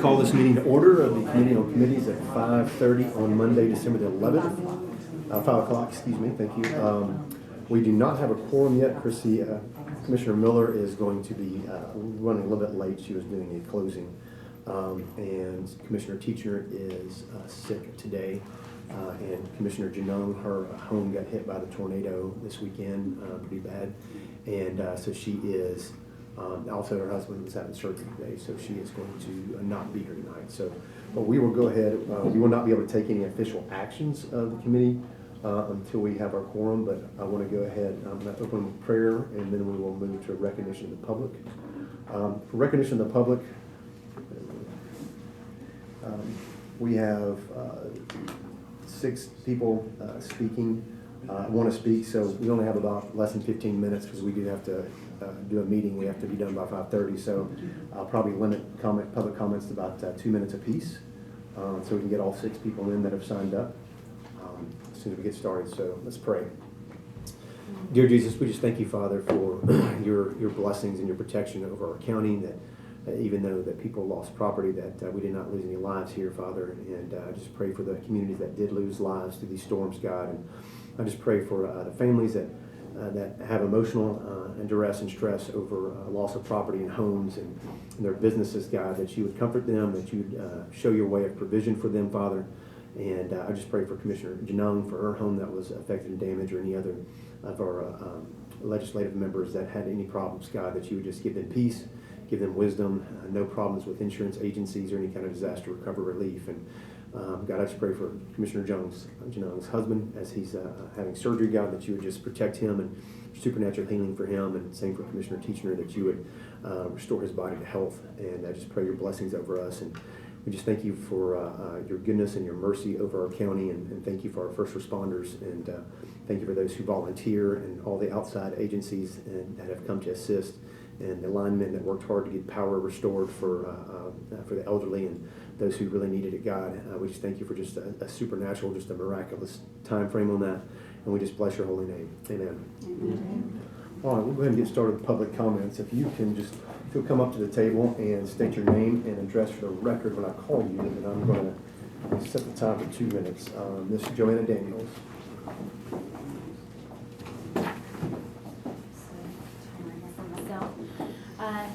call this meeting to order of the Committee on Committees at 5:30 on Monday, December the 11th. 5 o'clock, excuse me, thank you. We do not have a quorum yet. Chrissy, Commissioner Miller is going to be running a little bit late. She was doing a closing. And Commissioner Teacher is sick today. And Commissioner Janung, her home got hit by the tornado this weekend, pretty bad. And so she is, also her husband was having surgery today, so she is going to not be here tonight. So, but we will go ahead, we will not be able to take any official actions of the committee until we have our quorum, but I want to go ahead, I'm going to open with prayer, and then we will move to recognition of the public. For recognition of the public, we have 6 people want to speak, so we only have about less than 15 minutes because we do have to do a meeting. We have to be done by 5:30, so I'll probably limit public comments to about 2 minutes apiece, so we can get all 6 people in that have signed up as soon as we get started. So let's pray. Dear Jesus, we just thank you, Father, for your blessings and your protection over our county, that even though that people lost property, that we did not lose any lives here, Father. And I just pray for the communities that did lose lives through these storms, God. And I just pray for the families that have emotional and duress and stress over loss of property and homes and their businesses, God, that you would comfort them, that you would show your way of provision for them, Father. And I just pray for Commissioner Janung, for her home that was affected and damaged, or any other of our legislative members that had any problems, God, that you would just give them peace, give them wisdom, no problems with insurance agencies or any kind of disaster recovery relief. And God, I just pray for Commissioner Janung's husband as he's having surgery, God, that you would just protect him and supernatural healing for him. And same for Commissioner Teacher, that you would restore his body to health. And I just pray your blessings over us. And we just thank you for your goodness and your mercy over our county. And thank you for our first responders. And thank you for those who volunteer and all the outside agencies that have come to assist, and the linemen that worked hard to get power restored for the elderly and those who really needed it, God. We just thank you for just a supernatural, just a miraculous time frame on that, and we just bless your holy name. Amen. Amen. All right, we'll go ahead and get started with public comments. If you can just, if you'll come up to the table and state your name and address for the record when I call you, and I'm going to set the time for 2 minutes. This is Joanna Daniels.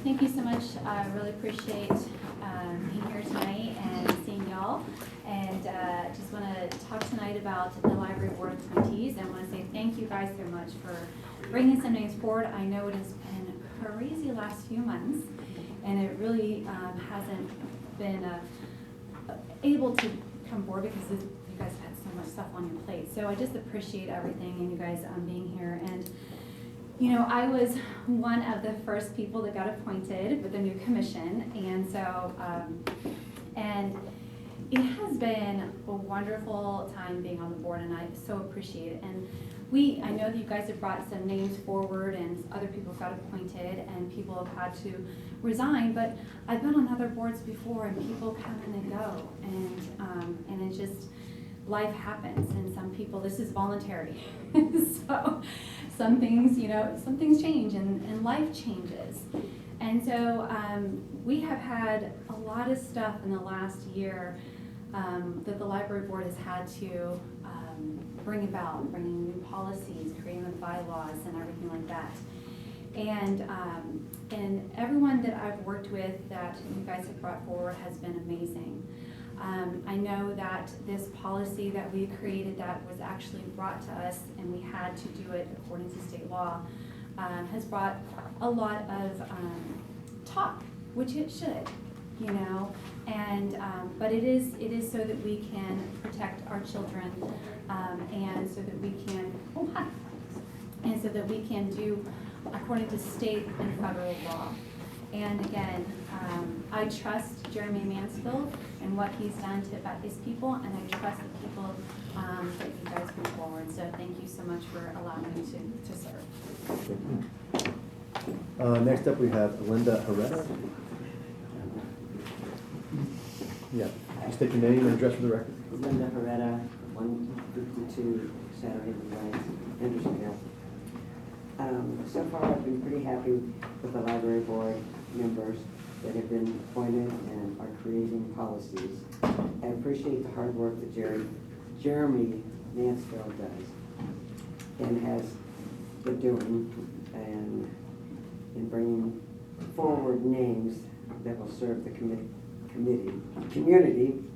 Thank you so much. I really appreciate being here tonight and seeing y'all. And just want to talk tonight about the Library Board of Trustees. And want to say thank you guys so much for bringing some names forward. I know it has been crazy last few months, and it really hasn't been able to come forward because you guys have had so much stuff on your plate. So I just appreciate everything and you guys being here. And you know, I was one of the first people that got appointed with the new commission, and so, and it has been a wonderful time being on the board, and I so appreciate it. And I know that you guys have brought some names forward, and other people got appointed, and people have had to resign, but I've been on other boards before, and people come in and go, and it's just, life happens, and some people, this is voluntary. So some things, you know, some things change and life changes. And so we have had a lot of stuff in the last year that the library board has had to bring about, bringing new policies, creating the bylaws and everything like that. And everyone that I've worked with that you guys have brought forward has been amazing. I know that this policy that we created that was actually brought to us, and we had to do it according to state law, has brought a lot of talk, which it should, you know. And but it is so that we can protect our children, and so that we can and so that we can do according to state and federal law. And again, I trust Jeremy Mansfield and what he's done to vet his people, and I trust the people that you guys bring forward. So thank you so much for allowing me to serve. Next up, we have Linda Herrera. Yeah, you state your name and address for the record. Linda Herrera, 152 Saturday Night, Hendersonville. So far, I've been pretty happy with the library board members. that have been appointed and are creating policies. I appreciate the hard work that Jeremy Mansfield does and has been doing and in bringing forward names that will serve the community,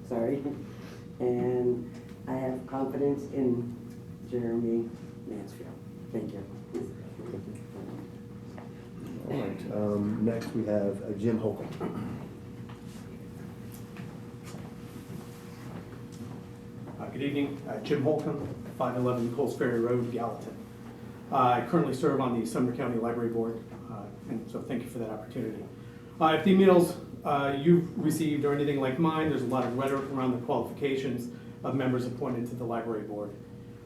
sorry. And I have confidence in Jeremy Mansfield. Thank you. All right, next we have Jim Holcomb. Good evening, Jim Holcomb, 511 Coles Ferry Road, Gallatin. I currently serve on the Sumner County Library Board, and so thank you for that opportunity. If the emails you've received are anything like mine, there's a lot of rhetoric around the qualifications of members appointed to the library board.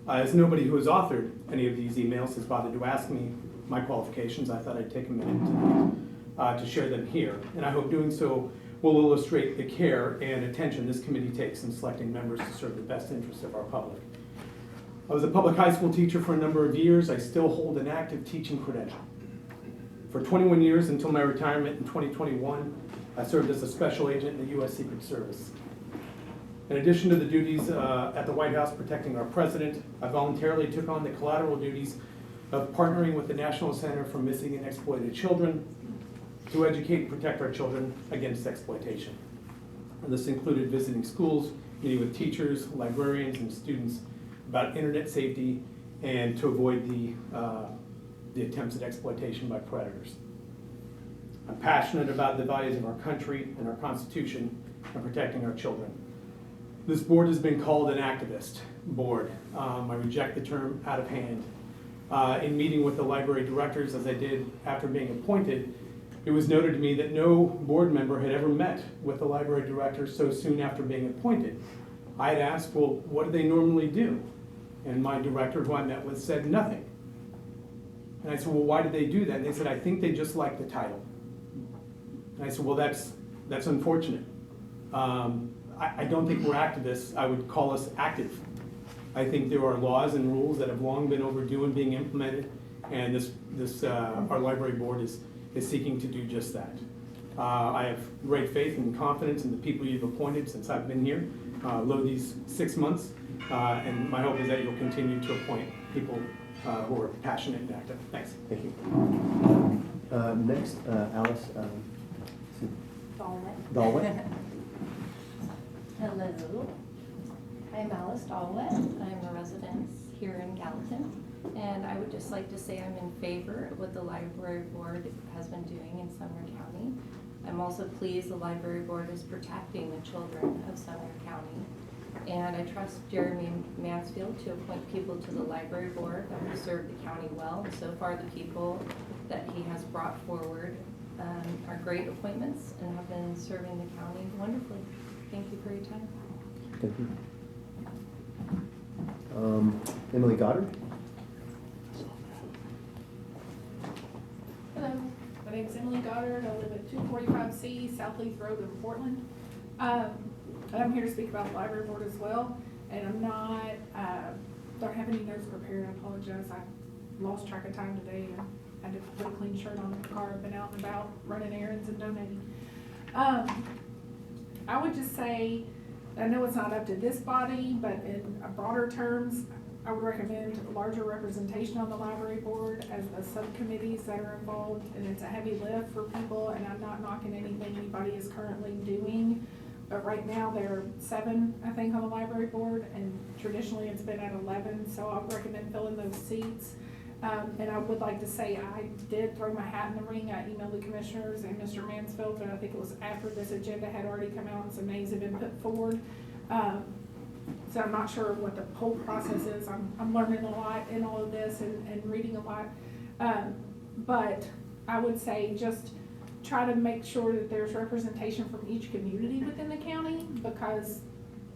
As nobody who has authored any of these emails has bothered to ask me my qualifications, I thought I'd take a minute to share them here. And I hope doing so will illustrate the care and attention this committee takes in selecting members to serve the best interests of our public. I was a public high school teacher for a number of years. I still hold an active teaching credential. For 21 years until my retirement in 2021, I served as a special agent in the U.S. Secret Service. In addition to the duties at the White House protecting our president, I voluntarily took on the collateral duties of partnering with the National Center for Missing and Exploited Children to educate and protect our children against exploitation. And this included visiting schools, meeting with teachers, librarians, and students about internet safety and to avoid the attempts at exploitation by predators. I'm passionate about the values of our country and our Constitution and protecting our children. This board has been called an activist board. I reject the term out of hand. In meeting with the library directors, as I did after being appointed, it was noted to me that no board member had ever met with the library director so soon after being appointed. I had asked, well, what do they normally do? And my director, who I met with, said nothing. And I said, well, why did they do that? And they said, I think they just like the title. And I said, well, that's unfortunate. I don't think we're activists. I would call us active. I think there are laws and rules that have long been overdue in being implemented, and our library board is seeking to do just that. I have great faith and confidence in the people you've appointed since I've been here, these 6 months, and my hope is that you'll continue to appoint people who are passionate and active. Thanks. Thank you. Next, Alice Dalwett. Hello, I'm Alice Dalwett. I'm a resident here in Gallatin, and I would just like to say I'm in favor of what the library board has been doing in Sumner County. I'm also pleased the library board is protecting the children of Sumner County, and I trust Jeremy Mansfield to appoint people to the library board that will serve the county well. So far, the people that he has brought forward are great appointments and have been serving the county wonderfully. Thank you for your time. Thank you. Emily Goddard. Hello, my name is Emily Goddard. I live at 245C South Leith Road in Portland. I'm here to speak about the library board as well, and I'm not, don't have any notes prepared. I apologize. I lost track of time today and had to put a clean shirt on in the car. I've been out and about running errands and donating. I would just say, I know it's not up to this body, but in broader terms, I would recommend larger representation on the library board as the subcommittees that are involved, and it's a heavy lift for people, and I'm not knocking anything anybody is currently doing, but right now there are 7, I think, on the library board, and traditionally it's been at 11, so I would recommend filling those seats. And I would like to say I did throw my hat in the ring. I emailed the commissioners and Mr. Mansfield, and I think it was after this agenda had already come out and some names had been put forward. So I'm not sure what the whole process is. I'm learning a lot in all of this and reading a lot. But I would say just try to make sure that there's representation from each community within the county, because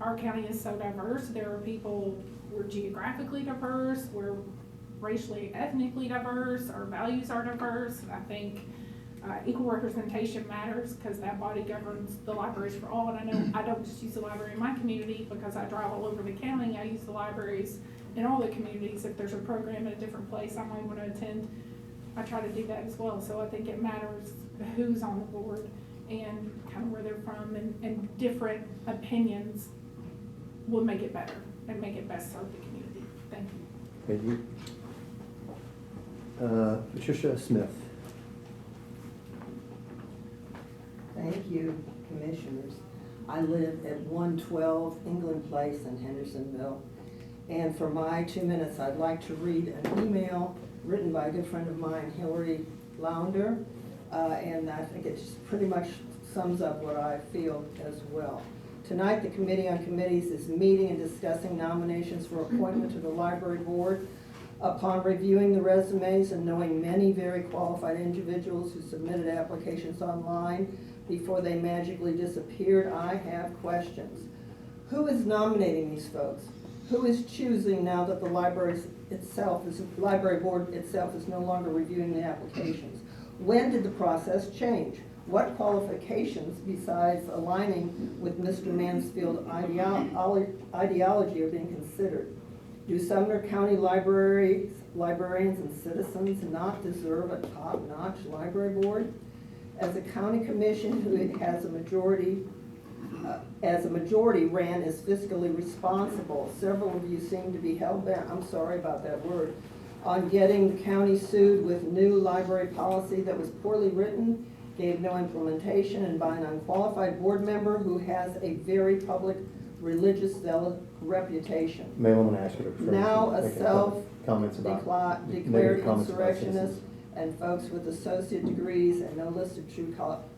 our county is so diverse. There are people, we're geographically diverse, we're racially, ethnically diverse, our values are diverse. I think equal representation matters because that body governs the libraries for all. And I know I don't just use the library in my community because I drive all over the county. I use the libraries in all the communities. If there's a program at a different place I might want to attend, I try to do that as well. So I think it matters who's on the board. and kind of where they're from, and different opinions will make it better and make it best serve the community. Thank you. Thank you. Patricia Smith. Thank you, Commissioners. I live at 112 England Place in Hendersonville. And for my 2 minutes, I'd like to read an email written by a good friend of mine, Hillary Launder. And I think it just pretty much sums up what I feel as well. Tonight, the Committee on Committees is meeting and discussing nominations for appointment to the Library Board. Upon reviewing the resumes and knowing many very qualified individuals who submitted applications online before they magically disappeared, I have questions. Who is nominating these folks? Who is choosing now that the library board itself is no longer reviewing the applications? When did the process change? What qualifications besides aligning with Mr. Mansfield's ideology are being considered? Do Sumner County librarians and citizens not deserve a top-notch library board? As a county commission who has a majority ran as fiscally responsible, several of you seem to be hell-bent, I'm sorry about that word, on getting the county sued with new library policy that was poorly written, gave no implementation, and by an unqualified board member who has a very public religious zealot reputation. Ma'am, I'm going to ask you to refrain Now from a making comments about declared negative comments about insurrectionist, citizens. and folks with associate degrees and no listed true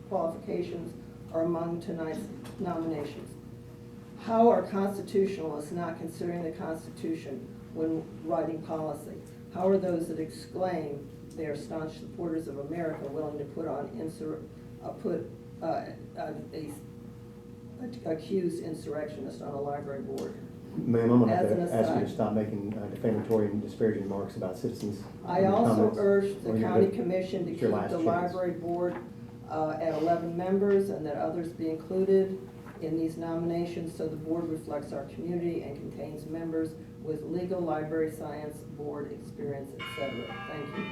qualifications are among tonight's nominations. How are constitutionalists not considering the Constitution when writing policy? How are those that exclaim they are staunch supporters of America willing to put on accused insurrectionist on a library board? Ma'am, I'm going to As have an to ask you to aside. stop making defamatory and disparaging remarks about citizens. I in your also comments. urge the Or you're county good. commission to It's keep your the last chance. library board at 11 members and that others be included in these nominations so the board reflects our community and contains members with legal, library science, board experience, etc. Thank you.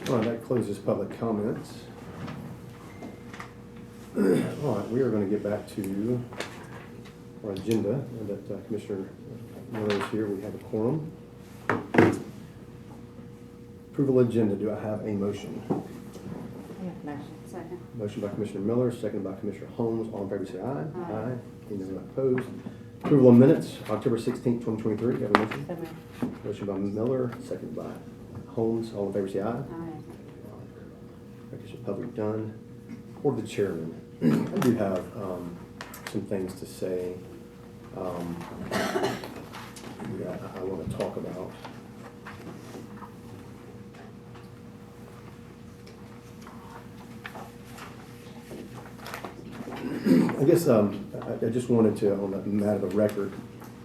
All right, that closes public comments. All right, we are going to get back to our agenda. That Commissioner Miller is here. We have a quorum. Approval agenda. Do I have a motion? Second. Motion by Commissioner Miller, seconded by Commissioner Holmes. All in favor say aye. Aye. Anyone opposed? Approval of minutes, October 16th, 2023. Do you have a motion? So moved. Motion by Miller, seconded by Holmes. All in favor say aye. Aye. Records of public done. Or the chairman. I do have some things to say that I want to talk about. I guess I just wanted to, on the matter of the record,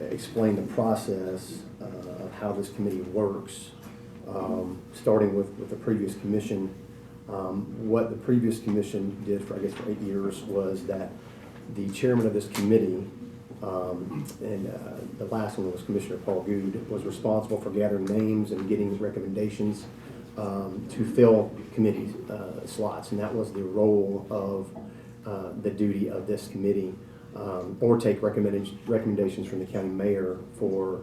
explain the process of how this committee works, starting with the previous commission. What the previous commission did for, I guess, for 8 years was that the chairman of this committee, and the last one was Commissioner Paul Good, was responsible for gathering names and getting recommendations to fill committee slots, and that was the role of the duty of this committee, or take recommendations from the county mayor for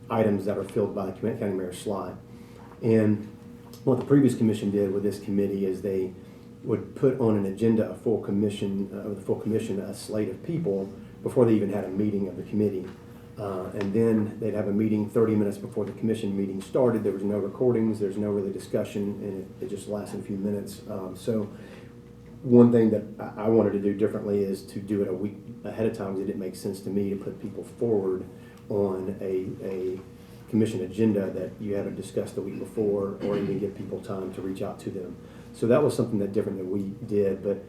items that are filled by the county mayor's slot. And what the previous commission did with this committee is they would put on an agenda a full commission, a slate of people before they even had a meeting of the committee. And then they'd have a meeting 30 minutes before the commission meeting started. There was no recordings, there's no really discussion, and it just lasted a few minutes. So one thing that I wanted to do differently is to do it a week ahead of time, because it didn't make sense to me to put people forward on a commission agenda that you haven't discussed the week before, or even give people time to reach out to them. So that was something different that we did. But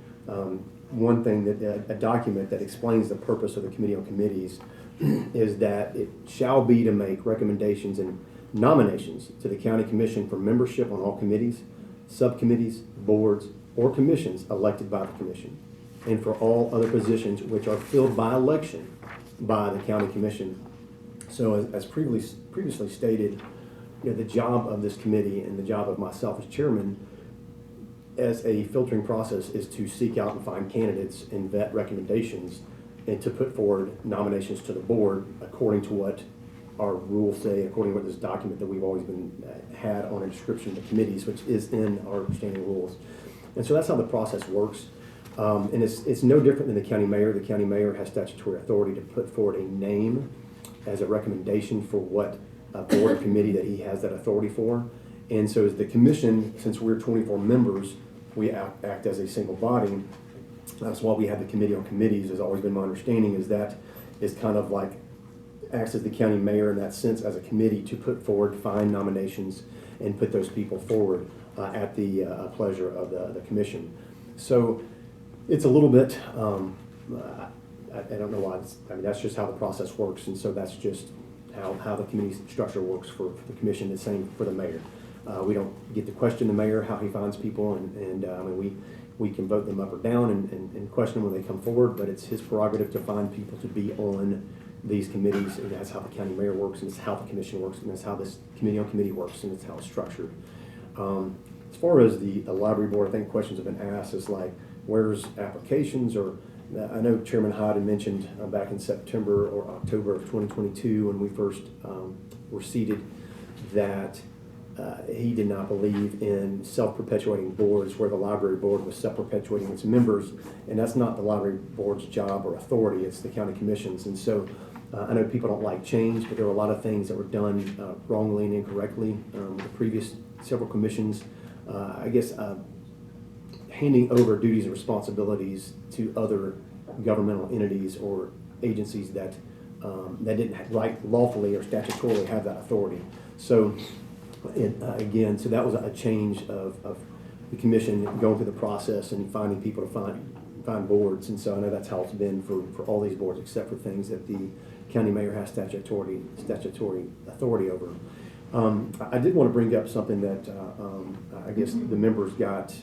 one thing that a document that explains the purpose of the Committee on Committees is that it shall be to make recommendations and nominations to the county commission for membership on all committees, subcommittees, boards, or commissions elected by the commission, and for all other positions which are filled by election by the county commission. So as previously stated, the job of this committee and the job of myself as chairman as a filtering process is to seek out and find candidates and vet recommendations and to put forward nominations to the board according to what our rules say, according to what this document that we've always been had on a description of the committees, which is in our standing rules. And so that's how the process works. And it's no different than the county mayor. The county mayor has statutory authority to put forward a name as a recommendation for what board or committee that he has that authority for. And so as the commission, since we're 24 members, we act as a single body. That's why we have the committee on committees, has always been my understanding, is that is kind of like acts as the county mayor in that sense as a committee to put forward, find nominations, and put those people forward at the pleasure of the commission. So it's a little bit, I don't know why, that's just how the process works, and so that's just how the committee structure works for the commission, the same for the mayor. We don't get to question the mayor, how he finds people, and we can vote them up or down and question them when they come forward, but it's his prerogative to find people to be on these committees, and that's how the county mayor works, and it's how the commission works, and that's how this committee on committee works, and it's how it's structured. As far as the library board, I think questions have been asked is like, where's applications? Or I know Chairman Hyde had mentioned back in September or October of 2022 when we first were seated that he did not believe in self-perpetuating boards where the library board was self-perpetuating its members, and that's not the library board's job or authority, it's the county commissions. And so I know people don't like change, but there were a lot of things that were done wrongly and incorrectly with the previous several commissions. Handing over duties and responsibilities to other governmental entities or agencies that didn't lawfully or statutorily have that authority. So so that was a change of the commission going through the process and finding people to find boards. And so I know that's how it's been for all these boards, except for things that the county mayor has statutory authority over. I did want to bring up something that I guess the members got.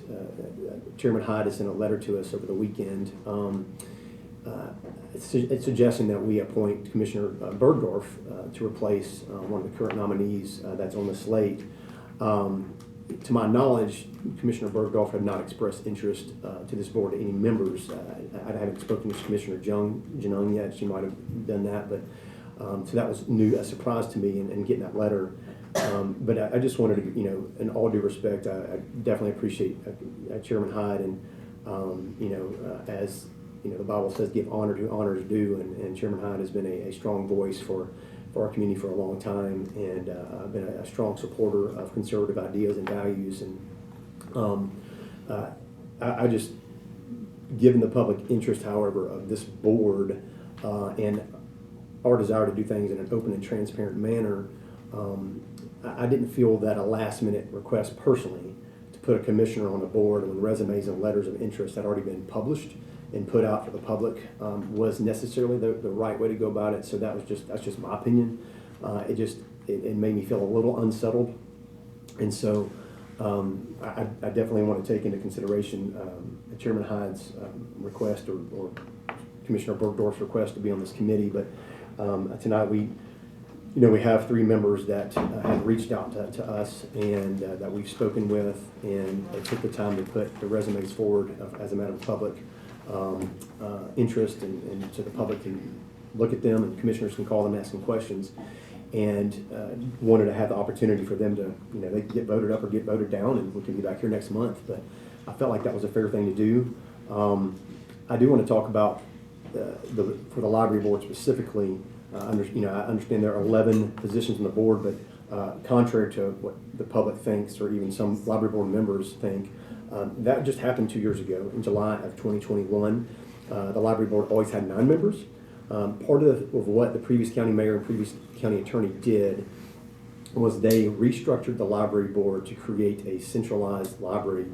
Chairman Hyde has sent a letter to us over the weekend. It's suggesting that we appoint Commissioner Bergdorf to replace one of the current nominees that's on the slate. To my knowledge, Commissioner Bergdorf had not expressed interest to this board to any members. I haven't spoken to Commissioner Janung yet. She might have done that, but so that was a surprise to me in getting that letter. But I just wanted to, in all due respect, I definitely appreciate Chairman Hyde, and as the Bible says, give honor to honor is due, and Chairman Hyde has been a strong voice for our community for a long time, and been a strong supporter of conservative ideas and values. And I just, given the public interest, however, of this board and our desire to do things in an open and transparent manner, I didn't feel that a last-minute request personally to put a commissioner on the board when resumes and letters of interest had already been published and put out for the public was necessarily the right way to go about it. So that's just my opinion. It made me feel a little unsettled, and so I definitely want to take into consideration Chairman Hyde's request or Commissioner Bergdorf's request to be on this committee. But tonight we have three members that have reached out to us and that we've spoken with, and they took the time to put the resumes forward as a matter of public interest, and so the public can look at them and commissioners can call them and ask them questions, and wanted to have the opportunity for them to, they can get voted up or get voted down, and we can be back here next month. But I felt like that was a fair thing to do. I do want to talk about for the library board specifically. I understand there are 11 positions on the board, but contrary to what the public thinks, or even some library board members think, that just happened 2 years ago in July of 2021. The library board always had 9 members. Part of what the previous county mayor and previous county attorney did was they restructured the library board to create a centralized library,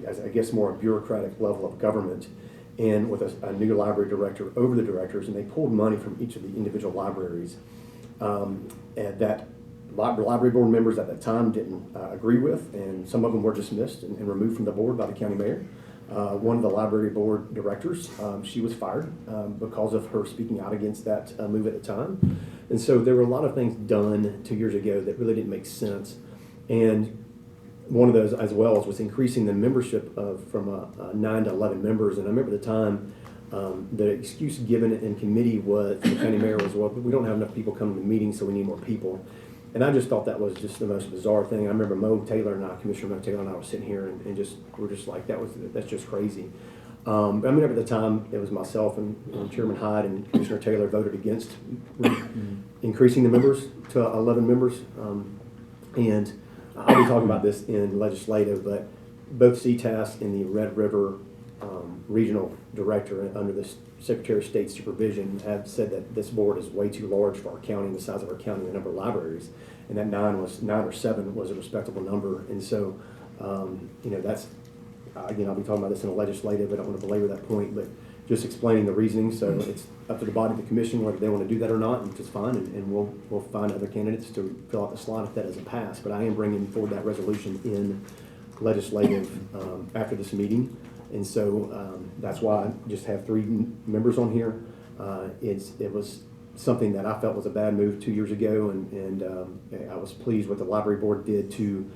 as I guess more a bureaucratic level of government, and with a new library director over the directors, and they pulled money from each of the individual libraries. And that library board members at that time didn't agree with, and some of them were dismissed and removed from the board by the county mayor. One of the library board directors, she was fired because of her speaking out against that move at the time. And so there were a lot of things done 2 years ago that really didn't make sense. And one of those as well was increasing the membership from 9 to 11 members. And I remember at the time, the excuse given in committee was, the county mayor was, well, we don't have enough people coming to meetings, so we need more people. And I just thought that was just the most bizarre thing. I remember Commissioner Mo Taylor and I were sitting here and we're just like, that's just crazy. I remember at the time, it was myself and Chairman Hyde and Commissioner Taylor voted against increasing the members to 11 members. And I'll be talking about this in legislative, but both CTAS and the Red River regional director under the Secretary of State supervision have said that this board is way too large for our county, the size of our county, the number of libraries, and that 9 or 7 was a respectable number. And so, that's, again, I'll be talking about this in a legislative. I don't want to belabor that point, but just explaining the reasoning. So it's up to the body of the commission whether they want to do that or not, and it's fine, and we'll find other candidates to fill out the slot if that doesn't pass. But I am bringing forward that resolution in legislative after this meeting. And so that's why I just have 3 members on here. It was something that I felt was a bad move 2 years ago, and I was pleased what the library board did to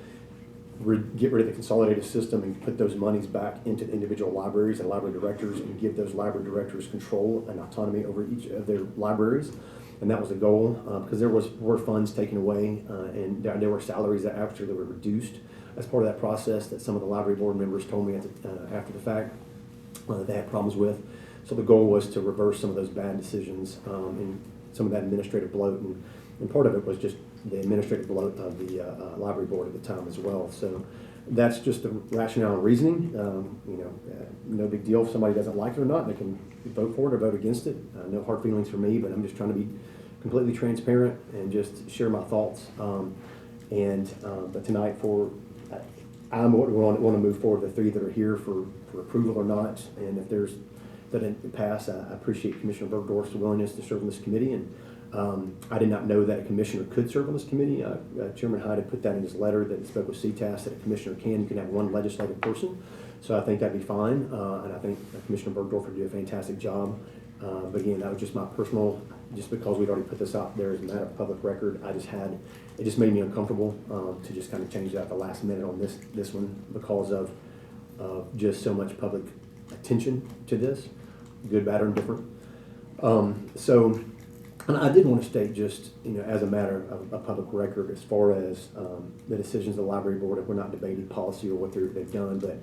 get rid of the consolidated system and put those monies back into the individual libraries and library directors and give those library directors control and autonomy over each of their libraries. And that was the goal, because there were funds taken away and there were salaries that actually were reduced as part of that process that some of the library board members told me after the fact that they had problems with. So the goal was to reverse some of those bad decisions and some of that administrative bloat. And part of it was just the administrative bloat of the library board at the time as well. So that's just the rationale and reasoning. No big deal if somebody doesn't like it or not. They can vote for it or vote against it. No hard feelings for me, but I'm just trying to be completely transparent and just share my thoughts. But tonight I want to move forward the 3 that are here for approval or not. And if that didn't pass, I appreciate Commissioner Bergdorf's willingness to serve on this committee. And I did not know that a commissioner could serve on this committee. Chairman Hyde had put that in his letter that he spoke with CTAS that a commissioner you can have 1 legislative person. So I think that'd be fine. And I think Commissioner Bergdorf would do a fantastic job. But again, that was just my personal, just because we'd already put this out there as a matter of public record, it just made me uncomfortable to just kind of change that at the last minute on this one because of just so much public attention to this, good, bad, or indifferent. And I did want to state just, as a matter of public record, as far as the decisions of the library board, if we're not debating policy or what they've done, but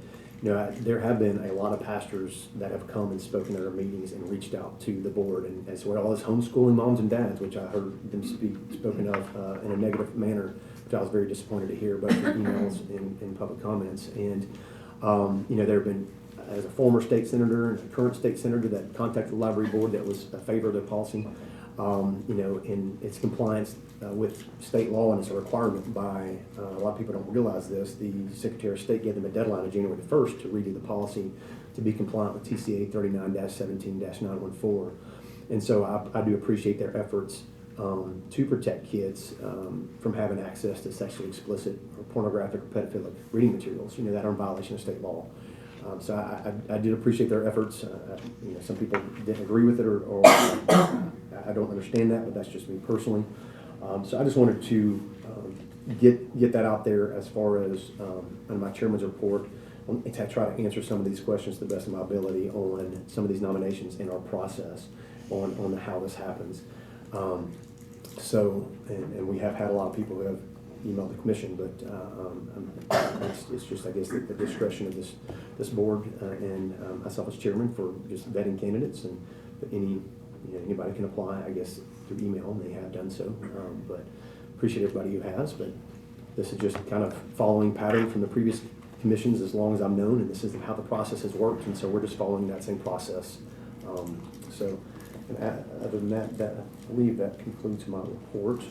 there have been a lot of pastors that have come and spoken at our meetings and reached out to the board, and as well as homeschooling moms and dads, which I heard them spoken of in a negative manner, which I was very disappointed to hear, both in emails and public comments. And there have been, as a former state senator and a current state senator that contacted the library board that was a favor of the policy. In its compliance with state law, and it's a requirement by, a lot of people don't realize this, the Secretary of State gave them a deadline of January the 1st to redo the policy to be compliant with TCA 39-17-914. And so I do appreciate their efforts to protect kids from having access to sexually explicit or pornographic or pedophilic reading materials, that are in violation of state law. So I did appreciate their efforts. Some people didn't agree with it or I don't understand that, but that's just me personally. So I just wanted to get that out there as far as in my chairman's report to try to answer some of these questions to the best of my ability on some of these nominations in our process on how this happens. And we have had a lot of people who have emailed the commission, but it's just, I guess, the discretion of this board and myself as chairman for just vetting candidates, and anybody can apply, I guess, through email, and they have done so. But appreciate everybody who has. But this is just kind of following pattern from the previous commissions as long as I've known, and this is how the process has worked, and so we're just following that same process. Other than that, I believe that concludes my report.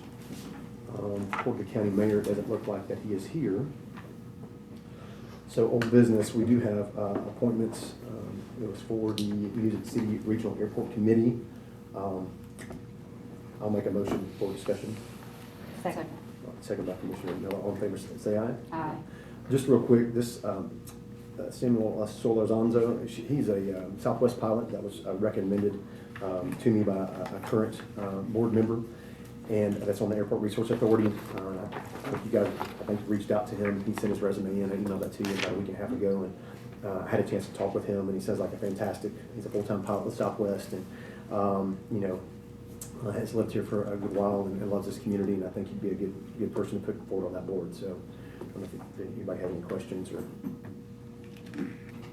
Report to the county mayor. It doesn't look like that he is here. So old business, we do have appointments. It was for the Music City Regional Airport Committee. I'll make a motion for discussion. Second. Second by Commissioner Miller. All in favor, say aye. Aye. Just real quick, this Samuel Solorzanzo, he's a Southwest pilot that was recommended to me by a current board member. and that's on the Airport Resource Authority. I think you guys, I think, reached out to him. He sent his resume in. I emailed that to you about a week and a half ago, and I had a chance to talk with him, and he says like a fantastic. He's a full-time pilot with Southwest, and you know, has lived here for a good while and loves this community, and I think he'd be a good person to put forward on that board. So I don't know if anybody have any questions or.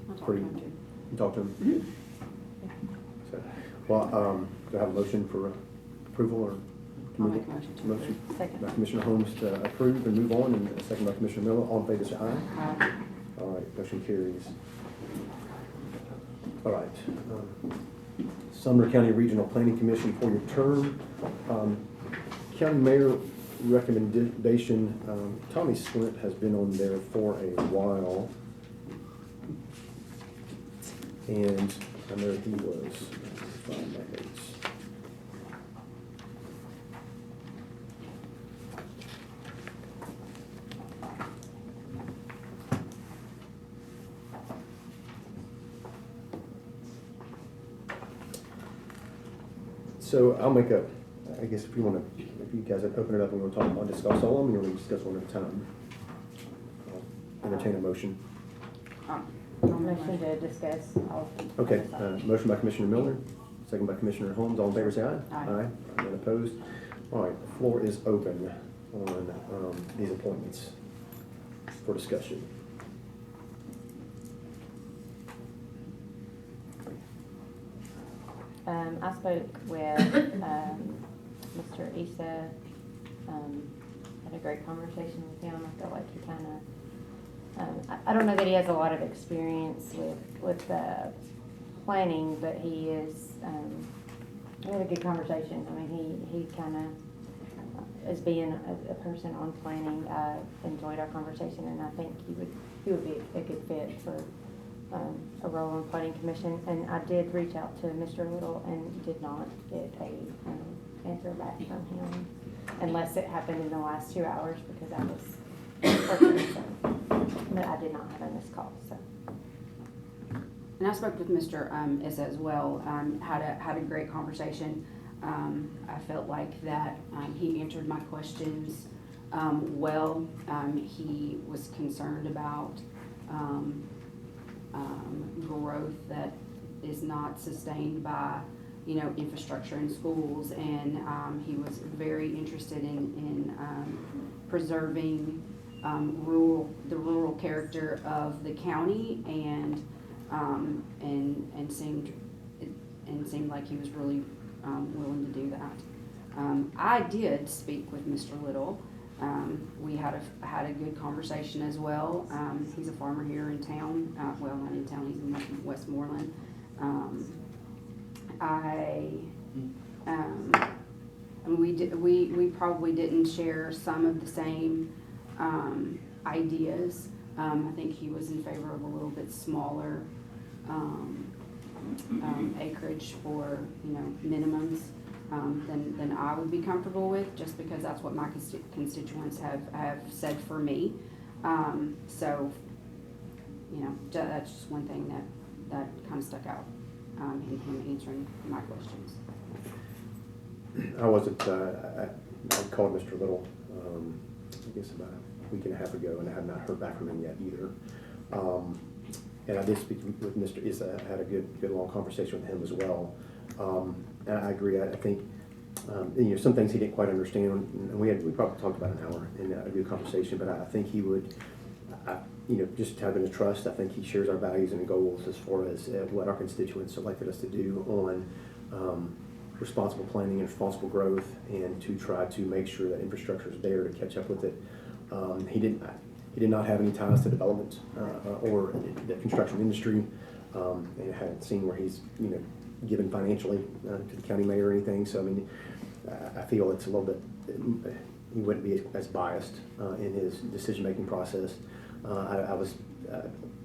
I'll talk Pretty- to him too. You talk to him? Mm-hmm. So, well, do I have a motion for approval or? I'll make a motion to approve. Motion Second. by Commissioner Holmes to approve and move on, and a second by Commissioner Miller. All in favor, say aye. Aye. All right, motion carries. All right. Sumner County Regional Planning Commission for your term. County Mayor recommendation, Tommy Slint has been on there for a while. And I know he was, let me find my notes. So I'll make a, I guess if you want to, if you guys open it up and we'll talk about, discuss all of them, or we'll discuss one at a time. I'll entertain a motion. I'll make a Motion to discuss all. Okay, motion by Commissioner Miller, second by Commissioner Holmes. All in favor, say aye. Aye. None opposed. All right, the floor is open on these appointments for discussion. I spoke with Mr. Issa, had a great conversation with him. I felt like he kind of, I don't know that he has a lot of experience with planning, but he is, we had a good conversation. I mean, he kind of, as being a person on planning, enjoyed our conversation, and I think he would be a good fit for a role on planning commission. And I did reach out to Mr. Little and did not get a answer back from him, unless it happened in the last 2 hours, because I was working, so. But I did not have a missed call, so. And I spoke with Mr. Issa as well, had a great conversation. I felt like that he answered my questions well. He was concerned about growth that is not sustained by, infrastructure in schools, and he was very interested in preserving the rural character of the county, and seemed like he was really willing to do that. I did speak with Mr. Little. We had a good conversation as well. He's a farmer here in town. Well, not in town. He's in Westmoreland. We probably didn't share some of the same ideas. I think he was in favor of a little bit smaller acreage for minimums than I would be comfortable with, just because that's what my constituents have said for me. So that's just one thing that kind of stuck out in him answering my questions. I wasn't, I called Mr. Little, I guess about a week and a half ago, and I have not heard back from him yet either. And I did speak with Mr. Issa. I had a good long conversation with him as well. And I agree. I think, some things he didn't quite understand, and we probably talked about an hour in a good conversation, but I think he would, just having a trust, I think he shares our values and goals as far as what our constituents elected us to do on responsible planning and responsible growth, and to try to make sure that infrastructure is there to catch up with it. He did not have any ties to development or the construction industry, and I haven't seen where he's given financially to the county mayor or anything. So I mean, I feel it's a little bit, he wouldn't be as biased in his decision-making process. I was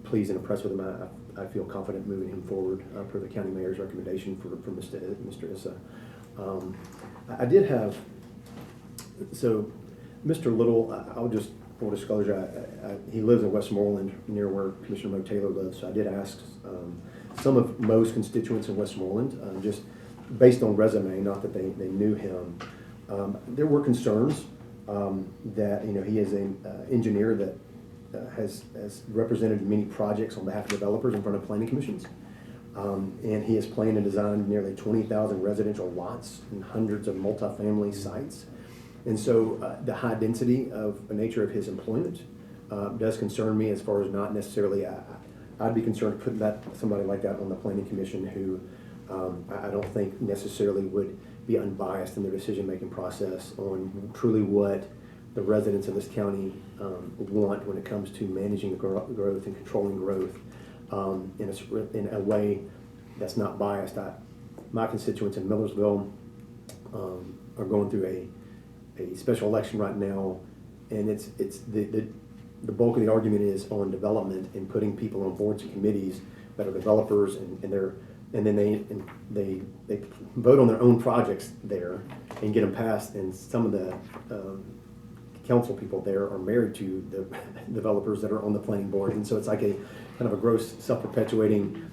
pleased and impressed with him. I feel confident moving him forward per the county mayor's recommendation for Mr. Issa. I did have, so Mr. Little, I'll just, full disclosure, he lives in Westmoreland near where Commissioner Mo Taylor lives. So I did ask some of Mo's constituents in Westmoreland, just based on resume, not that they knew him, There were concerns that, he is an engineer that has represented many projects on behalf of developers in front of planning commissions. And he has planned and designed nearly 20,000 residential lots and hundreds of multifamily sites. And so the high density of the nature of his employment does concern me, as far as not necessarily, I'd be concerned putting somebody like that on the planning commission who I don't think necessarily would be unbiased in their decision-making process on truly what the residents of this county want when it comes to managing growth and controlling growth in a way that's not biased. My constituents in Millersville are going through a special election right now, and it's the bulk of the argument is on development and putting people on boards and committees that are developers, and then they vote on their own projects there and get them passed, and some of the council people there are married to the developers that are on the planning board, and so it's like a kind of a gross self-perpetuating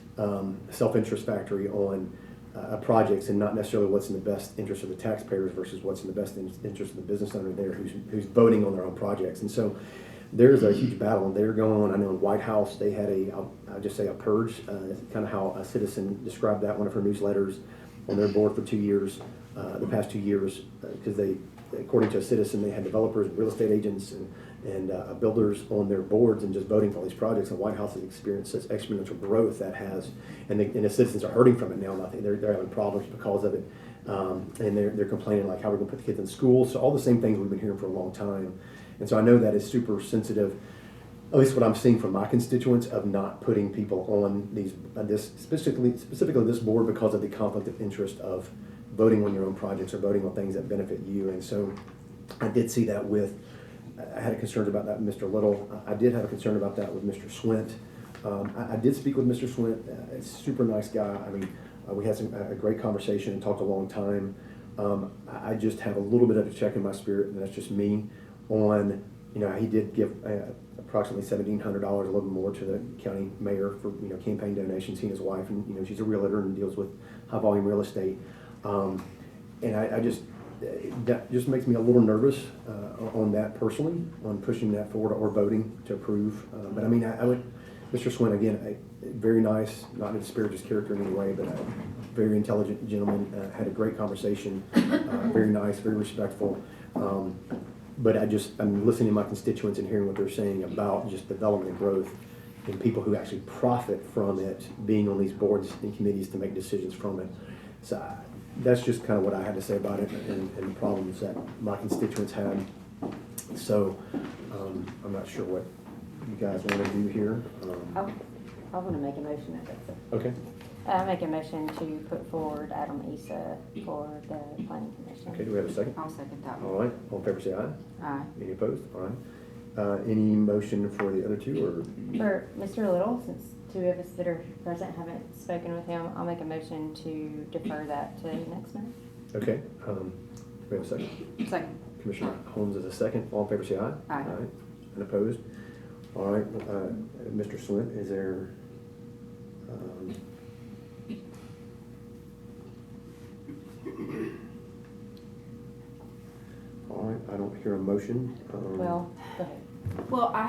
self-interest factory on projects, and not necessarily what's in the best interest of the taxpayers versus what's in the best interest of the business owner there who's voting on their own projects. And so there's a huge battle there going on. I know in White House they had I'll just say a purge, kind of how a citizen described that, one of her newsletters, on their board for 2 years, the past 2 years, because they, according to a citizen, they had developers and real estate agents and builders on their boards and just voting for all these projects. And White House has experienced such exponential growth that has, and the citizens are hurting from it now. I think they're having problems because of it, and they're complaining like how we're going to put the kids in school. So all the same things we've been hearing for a long time. And so I know that is super sensitive, at least what I'm seeing from my constituents, of not putting people on this specifically this board because of the conflict of interest of voting on your own projects or voting on things that benefit you. And so I did see that I had concerns about that with Mr. Little. I did have a concern about that with Mr. Swint. I did speak with Mr. Swint. He's a super nice guy. I mean, we had a great conversation and talked a long time. I just have a little bit of a check in my spirit, and that's just me, on, he did give approximately $1,700, a little more, to the county mayor for, campaign donations. He and his wife, and, she's a realtor and deals with high volume real estate. And that just makes me a little nervous on that personally, on pushing that forward or voting to approve. But I mean, I would, Mr. Swin, again, very nice, not to disparage his character in any way, but a very intelligent gentleman, had a great conversation, very nice, very respectful. But I'm listening to my constituents and hearing what they're saying about just development and growth and people who actually profit from it, being on these boards and committees to make decisions from it. So that's just kind of what I had to say about it, and the problems that my constituents had. So I'm not sure what you guys want to do here. I want to make a motion if that's Okay. I make a motion to put forward Adam Issa for the planning commission. Okay, do we have a second? I'll second that All one. right, all in favor say aye. Aye. Any opposed? All right. Any motion for the other two, or? For Mr. Little, since two of us that are present haven't spoken with him, I'll make a motion to defer that to next month. Okay, do we have a second? Second. Commissioner Holmes is a second. All in favor say aye. Aye. And opposed? All right, Mr. Swint, is there, all right, I don't hear a motion. Well, go ahead. Well, I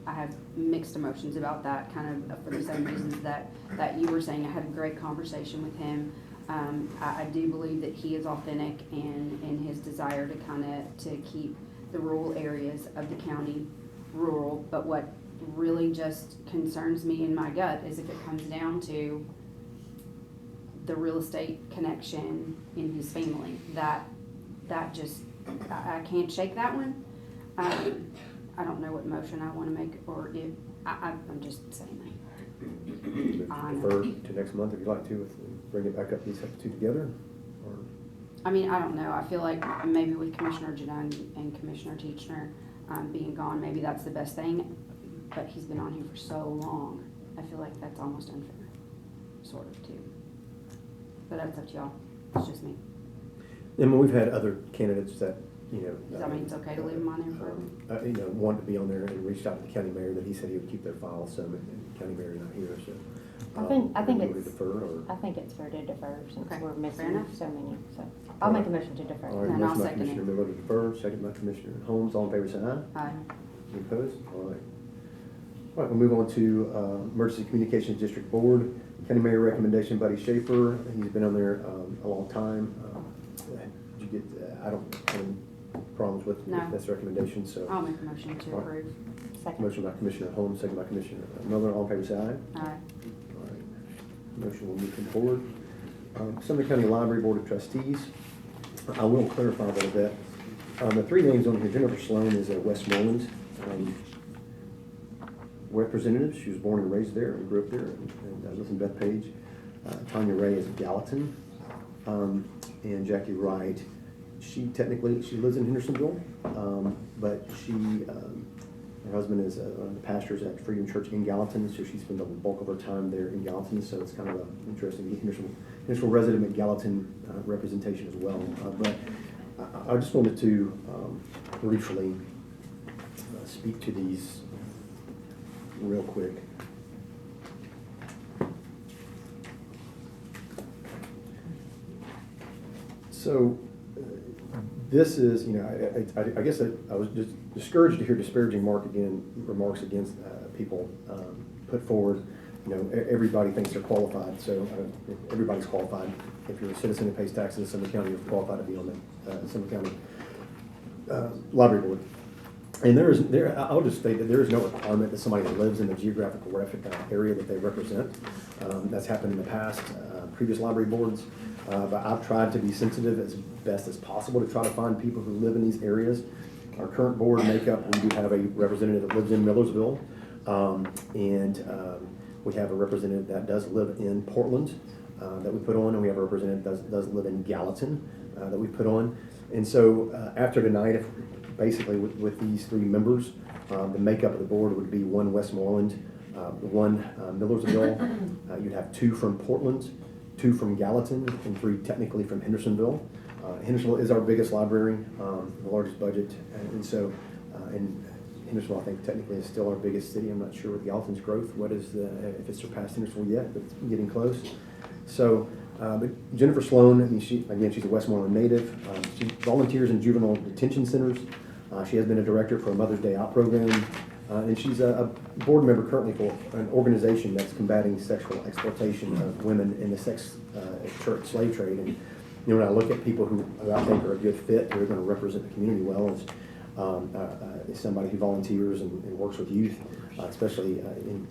have mixed emotions about that, kind of for the same reasons that you were saying. I had a great conversation with him. I do believe that he is authentic in his desire to keep the rural areas of the county rural. But what really just concerns me in my gut is if it comes down to the real estate connection in his family, that just, I can't shake that one. I don't know what motion I want to make, or if, I'm just saying that. Defer to next month if you'd like to, bring it back up, these two together, or? I mean, I don't know. I feel like maybe with Commissioner Jadon and Commissioner Teachner being gone, maybe that's the best thing. But he's been on here for so long. I feel like that's almost unfair, sort of, too. But that's up to y'all. It's just me. And we've had other candidates that, Does that mean it's okay to leave them on there forever? Wanted to be on there and reached out to the county mayor that he said he would keep their file, so, and the county mayor's not here, so. I think Do you want it's, to defer, or? I think it's fair to defer since Okay, we're fair missing enough. so many, so I'll make a motion to defer. All right, Then I'll motion by second it. Commissioner Miller to defer, second by Commissioner Holmes. All in favor, say aye. Aye. Any opposed? All right. All right, we'll move on to Emergency Communications District Board. County Mayor recommendation, Buddy Schaefer. He's been on there a long time. Did you get, I don't have any problems with No. this recommendation, so. I'll make a motion to All right. approve. Second. Motion by Commissioner Holmes, second by Commissioner Miller. All in favor, say aye. Aye. All right. Motion will move forward. Sumner County Library Board of Trustees. I will clarify a little bit. The three names on here, Jennifer Sloan is a Westmoreland representative. She was born and raised there and grew up there, and lives in Bethpage. Tanya Ray is Gallatin. And Jackie Wright, she lives in Hendersonville, but her husband is one of the pastors at Freedom Church in Gallatin, so she spends the bulk of her time there in Gallatin, so it's kind of interesting to get Hendersonville resident at Gallatin representation as well. But I just wanted to briefly speak to these real quick. So this is, I guess I was just discouraged to hear disparaging remarks against people put forward. Everybody thinks they're qualified, so everybody's qualified. If you're a citizen who pays taxes in Sumner County, you're qualified to be on the Sumner County Library Board. And I'll just state that there is no requirement that somebody that lives in the geographical area that they represent. That's happened in the past, previous library boards. But I've tried to be sensitive as best as possible to try to find people who live in these areas. Our current board makeup, we do have a representative that lives in Millersville, and we have a representative that does live in Portland that we put on, and we have a representative that does live in Gallatin that we put on. And so after tonight, basically with these three members, the makeup of the board would be one Westmoreland, one Millersville. You'd have two from Portland, two from Gallatin, and three technically from Hendersonville. Hendersonville is our biggest library, the largest budget, and so and Hendersonville, I think, technically is still our biggest city. I'm not sure with Gallatin's growth, if it's surpassed Hendersonville yet, but it's getting close. So, but Jennifer Sloan, she's a Westmoreland native. She volunteers in juvenile detention centers. She has been a director for a Mother's Day Out program. And she's a board member currently for an organization that's combating sexual exploitation of women in the sex slave trade. And when I look at people who I think are a good fit, who are going to represent the community well, is somebody who volunteers and works with youth, especially you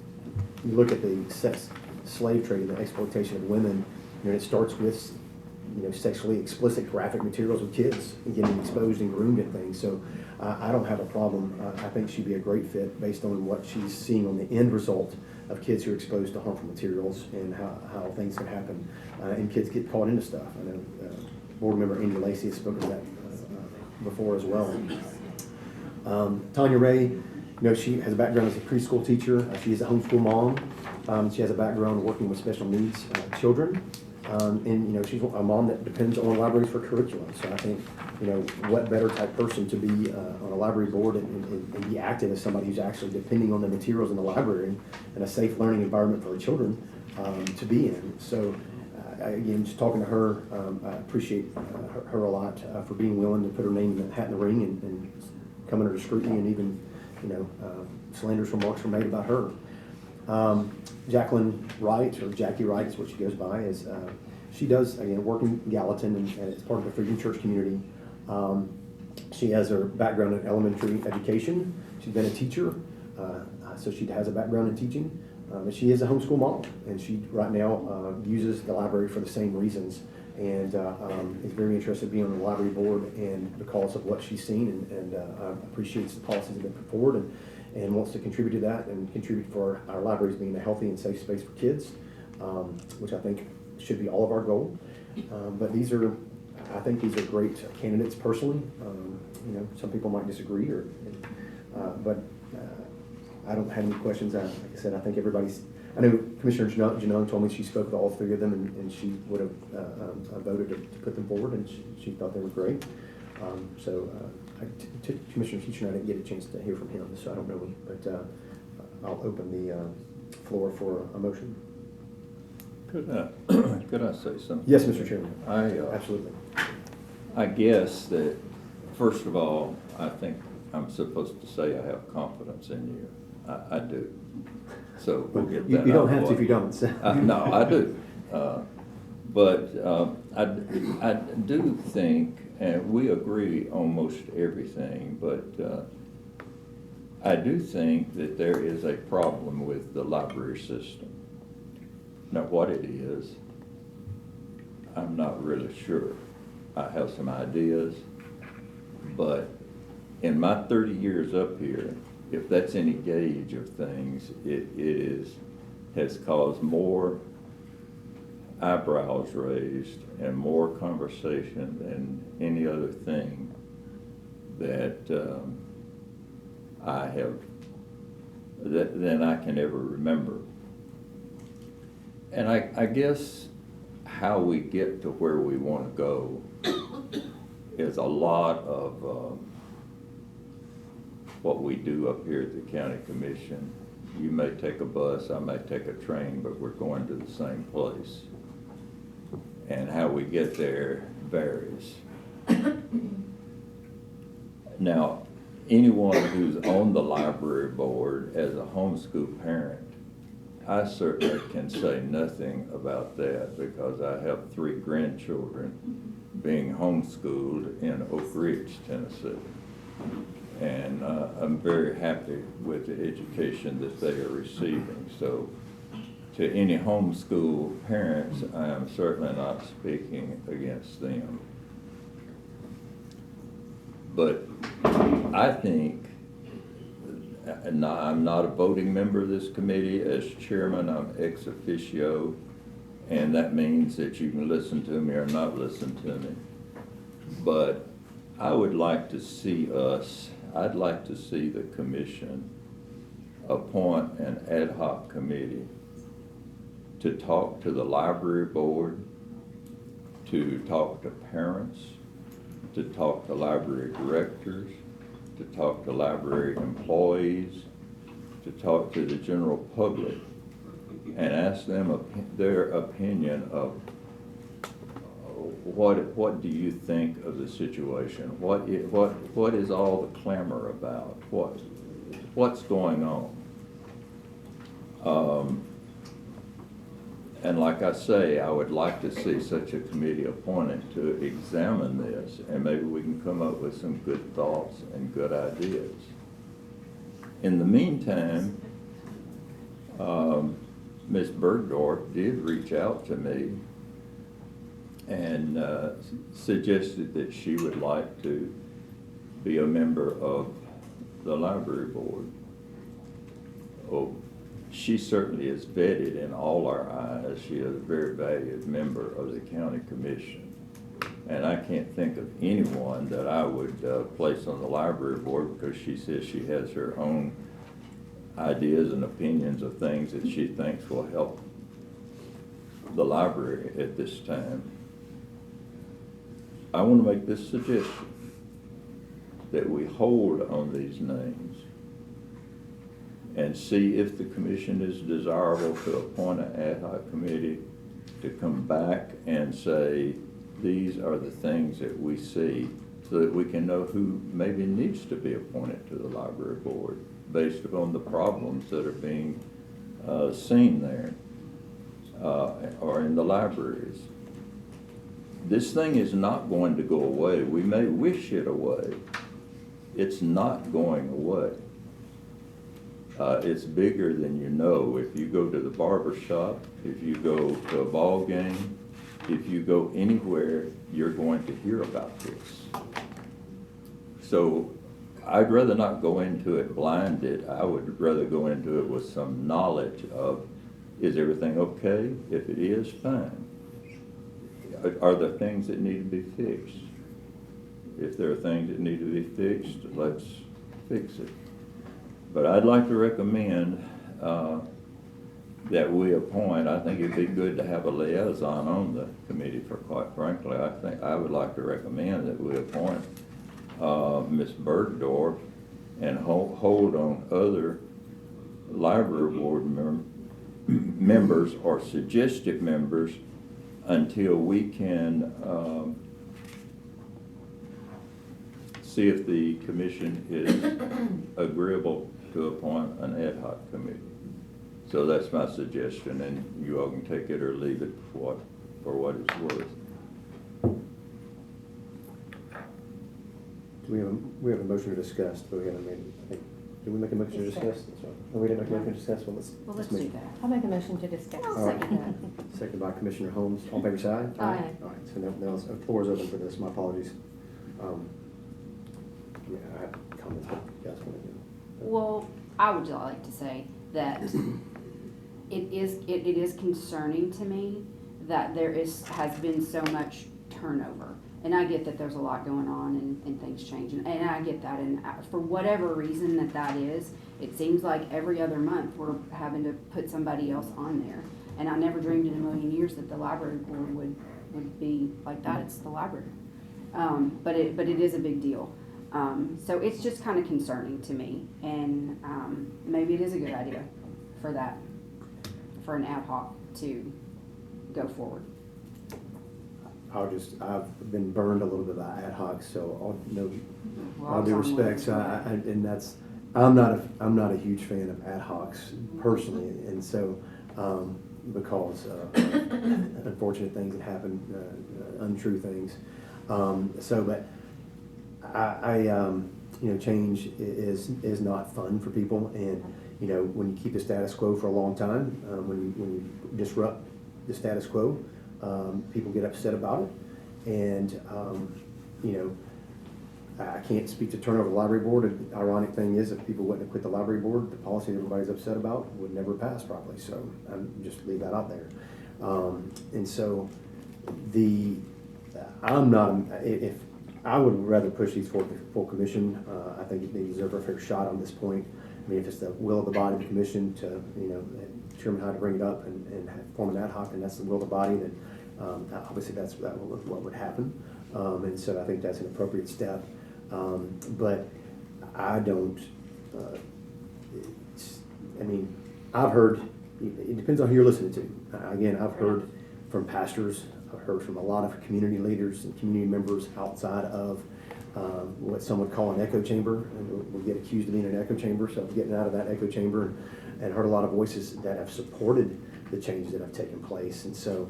look at the sex slave trade and the exploitation of women. It starts with sexually explicit graphic materials of kids and getting exposed and groomed at things. So I don't have a problem. I think she'd be a great fit based on what she's seeing on the end result of kids who are exposed to harmful materials and how things can happen. And kids get caught into stuff. I know board member Andy Lacey has spoken to that before as well. Tanya Ray, she has a background as a preschool teacher. She is a homeschool mom. She has a background working with special needs children. And she's a mom that depends on libraries for curriculum. So I think, what better type person to be on a library board and be active as somebody who's actually depending on the materials in the library and a safe learning environment for her children to be in. So again, just talking to her, I appreciate her a lot for being willing to put her name in the hat in the ring and come under scrutiny, and even slanderous remarks were made about her. Jacqueline Wright, or Jackie Wright is what she goes by, is she does, again, work in Gallatin, and it's part of the Freedom Church community. She has her background in elementary education. She's been a teacher, so she has a background in teaching. But she is a homeschool mom, and she right now uses the library for the same reasons, and is very interested in being on the library board, and because of what she's seen, and appreciates the policies that have been put forward, and wants to contribute to that and contribute for our libraries being a healthy and safe space for kids, which I think should be all of our goal. But I think these are great candidates personally. Some people might disagree, but I don't have any questions. Like I said, I think I know Commissioner Janone told me she spoke with all three of them, and she would have voted to put them forward, and she thought they were great. Commissioner Teacher, I didn't get a chance to hear from him, so I don't know, but I'll open the floor for a motion. Could I say something? Yes, Mr. Chairman, I, absolutely. I guess that, first of all, I think I'm supposed to say I have confidence in you. I do. So we'll get that. You don't out have of to if you the way. don't. so. No, I do. But I do think, and we agree almost everything, but I do think that there is a problem with the library system. Now, what it is, I'm not really sure. I have some ideas, but in my 30 years up here, if that's any gauge of things, has caused more eyebrows raised and more conversation than any other thing that than I can ever remember. And I guess how we get to where we want to go is a lot of what we do up here at the county commission. You may take a bus, I may take a train, but we're going to the same place. And how we get there varies. Now, anyone who's on the library board as a homeschool parent, I certainly can say nothing about that because I have 3 grandchildren being homeschooled in Oak Ridge, Tennessee. And I'm very happy with the education that they are receiving. So to any homeschool parents, I am certainly not speaking against them. But I think, and I'm not a voting member of this committee. As chairman, I'm ex officio, and that means that you can listen to me or not listen to me. But I would like to see I'd like to see the commission appoint an ad hoc committee to talk to the library board, to talk to parents, to talk to library directors, to talk to library employees, to talk to the general public, and ask them their opinion of what do you think of the situation? What is all the clamor about? What's going on? And like I say, I would like to see such a committee appointed to examine this, and maybe we can come up with some good thoughts and good ideas. In the meantime, Ms. Bergdorf did reach out to me and suggested that she would like to be a member of the library board. Oh, she certainly is vetted in all our eyes. She is a very valued member of the county commission. And I can't think of anyone that I would place on the library board because she says she has her own ideas and opinions of things that she thinks will help the library at this time. I want to make this suggestion, that we hold on these names and see if the commission is desirable to appoint an ad hoc committee to come back and say, these are the things that we see, so that we can know who maybe needs to be appointed to the library board based upon the problems that are being seen there or in the libraries. This thing is not going to go away. We may wish it away. It's not going away. It's bigger than you know. If you go to the barber shop, if you go to a ball game, if you go anywhere, you're going to hear about this. So I'd rather not go into it blinded. I would rather go into it with some knowledge of, is everything okay? If it is, fine. Are there things that need to be fixed? If there are things that need to be fixed, let's fix it. But I'd like to recommend that we appoint, I think it'd be good to have a liaison on the committee, for quite frankly. I would like to recommend that we appoint Ms. Bergdorf and hold on other library board members or suggested members until we can see if the commission is agreeable to appoint an ad hoc committee. So that's my suggestion, and you all can take it or leave it for what it's worth. We have a motion to discuss, but we haven't made, I think, did we make a motion to discuss? That's right. No, we didn't make a motion to discuss, well, let's do make. that. I'll make a motion to discuss. All right. Seconded by Commissioner Holmes. All in favor, say aye. Aye. All right, so now the floor is open for this. My apologies. Yeah, I have comments, but you guys want to do. Well, I would like to say that it is concerning to me that has been so much turnover. And I get that there's a lot going on and things changing, and I get that, and for whatever reason that is, it seems like every other month we're having to put somebody else on there. And I never dreamed in a million years that the library board would be like that. It's the library. But it is a big deal. So it's just kind of concerning to me, and maybe it is a good idea for an ad hoc to go forward. I've been burned a little bit by ad hoc, so all due I was on respect, I'm not a huge fan of ad hocs personally, and so, because unfortunate things that happen, untrue things. But change is not fun for people, and, when you keep the status quo for a long time, when you disrupt the status quo, people get upset about it, and I can't speak to turnover of the library board. The ironic thing is, if people wouldn't have quit the library board, the policy everybody's upset about would never pass properly. So I'm just leave that out there. And so if I would rather push these for full commission. I think they deserve a fair shot on this point. I mean, if it's the will of the body of the commission to determine how to bring it up and form an ad hoc, and that's the will of the body, then obviously that's what would happen. And so I think that's an appropriate step. But I don't, I've heard, it depends on who you're listening to. Again, I've heard from pastors, I've heard from a lot of community leaders and community members outside of what some would call an echo chamber. And we get accused of being an echo chamber, so getting out of that echo chamber, and heard a lot of voices that have supported the changes that have taken place. And so,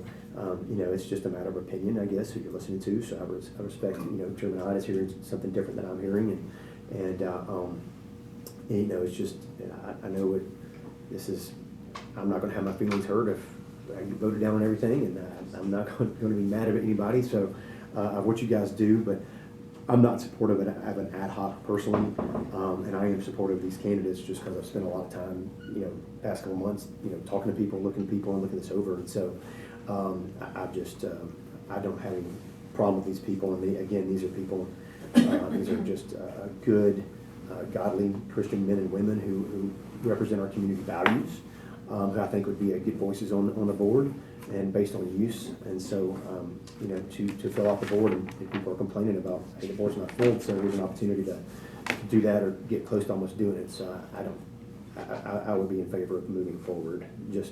it's just a matter of opinion, I guess, who you're listening to. So I respect, Chairman Hyde is hearing something different than I'm hearing. And it's just, I know this is, I'm not going to have my feelings hurt if I get voted down on everything, and I'm not going to be mad at anybody. So of what you guys do, but I'm not supportive of an ad hoc personally, and I am supportive of these candidates just because I've spent a lot of time, past couple months, talking to people, looking and looking this over. And so I don't have any problem with these people. And again, these are people, these are just good, godly Christian men and women who represent our community values, who I think would be good voices on the board and based on use. And so, to fill out the board, and if people are complaining about, hey, the board's not filled, so here's an opportunity to do that or get close to almost doing it. So I would be in favor of moving forward, just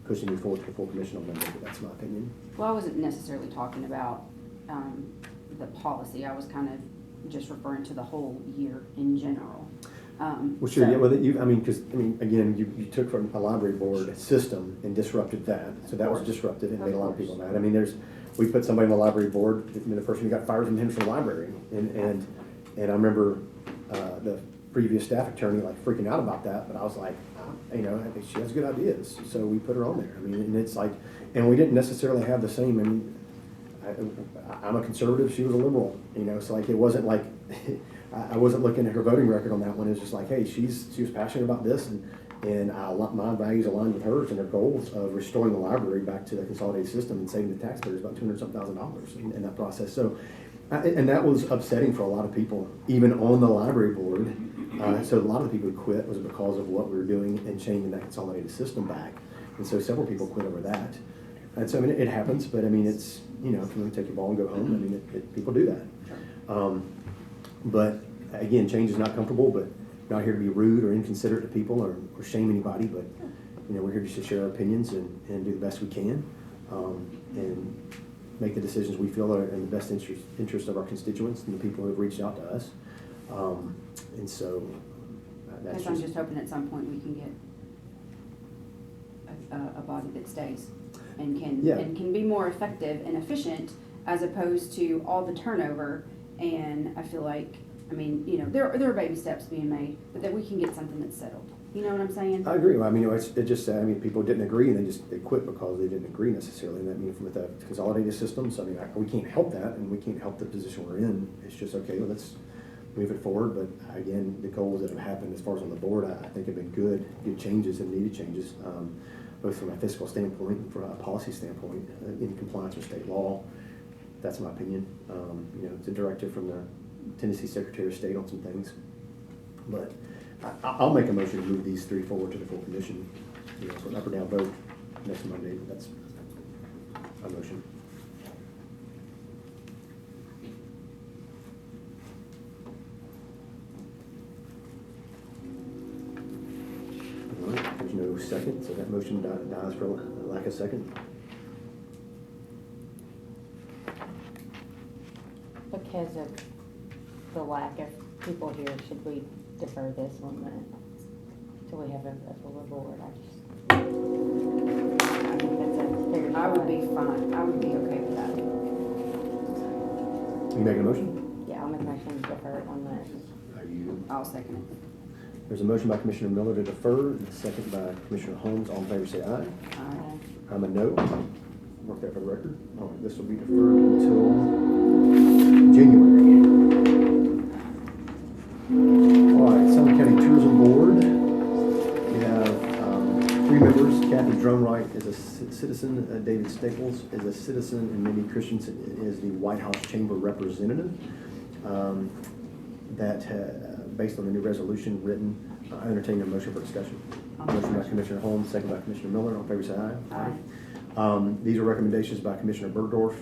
pushing you forward to the full commission on Monday, but that's my opinion. Well, I wasn't necessarily talking about the policy. I was kind of just referring to the whole year in general. Well, sure, yeah, again, you took from a library board system and disrupted that. So that was disruptive and made a lot of people mad. I mean, we put somebody on the library board, the person who got fired from the Henderson Library. And I remember the previous staff attorney freaking out about that, but I was like, I think she has good ideas. So we put her on there. I mean, and it's like, and we didn't necessarily have the same, I'm a conservative, she was a liberal, so it wasn't like, I wasn't looking at her voting record on that one. It was just like, hey, she was passionate about this, and my values aligned with hers and her goals of restoring the library back to the consolidated system and saving the taxpayers about $200,000 in that process. So, and that was upsetting for a lot of people, even on the library board. So a lot of the people who quit was because of what we were doing and changing that consolidated system back. And so several people quit over that. And so, it happens, but it's, if you want to take your ball and go home, people do that. But again, change is not comfortable, but not here to be rude or inconsiderate to people or shame anybody, but you know, we're here just to share our opinions and do the best we can, and make the decisions we feel are in the best interest of our constituents and the people who have reached out to us. And so that's Because I'm just hoping at some point we can get a body that stays and Yeah. can be more effective and efficient as opposed to all the turnover. And I feel like, I mean, you know, there are baby steps being made, but that we can get something that's settled. You know what I'm saying? I agree. I mean, people didn't agree and they quit because they didn't agree necessarily. And that means with the consolidated systems, I mean, we can't help that and we can't help the position we're in. It's just, okay, well, let's move it forward. But again, the goals that have happened as far as on the board, I think have been good changes and needed changes, both from a fiscal standpoint and from a policy standpoint, in compliance with state law. That's my opinion. You know, it's a directive from the Tennessee Secretary of State on some things. But I'll make a motion to move these three forward to the full commission, you know, for an up or down vote next Monday. That's my motion. All right, there's no second, so that motion dies for lack of second. Because of the lack of people here, should we defer this one then? Till we have a fuller board? I think that's a fair I would be choice. fine. I would be okay with that. You making a motion? Yeah, I'll make a motion to defer it on that. Are you? I'll second it. There's a motion by Commissioner Miller to defer, and a second by Commissioner Holmes. All in favor say aye. Aye. I'm a no. Mark that for the record. All right, this will be deferred until January. All right, Sumner County Tourism Board. We have 3 members. Kathy Drumright is a citizen. David Staples is a citizen, and Mindy Christensen is the White House Chamber representative. Based on the new resolution written, I entertain a motion for discussion. Motion by Commissioner Holmes, second by Commissioner Miller. All in favor say aye. Aye. These are recommendations by Commissioner Bergdorf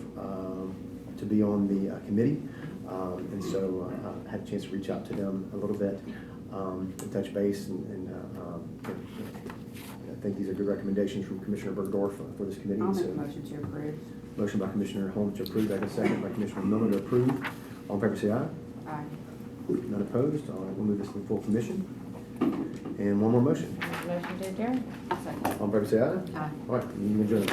to be on the committee. And so I had a chance to reach out to them a little bit and touch base. And I think these are good recommendations from Commissioner Bergdorf for this committee. I'll make So, a motion to approve. motion by Commissioner Holmes to approve. I can second by Commissioner Miller to approve. All in favor say aye. Aye. None opposed. All right, we'll move this to the full commission. And one more motion. Motion to adjourn? Second. All in favor say aye. Aye. All right, meeting adjourned.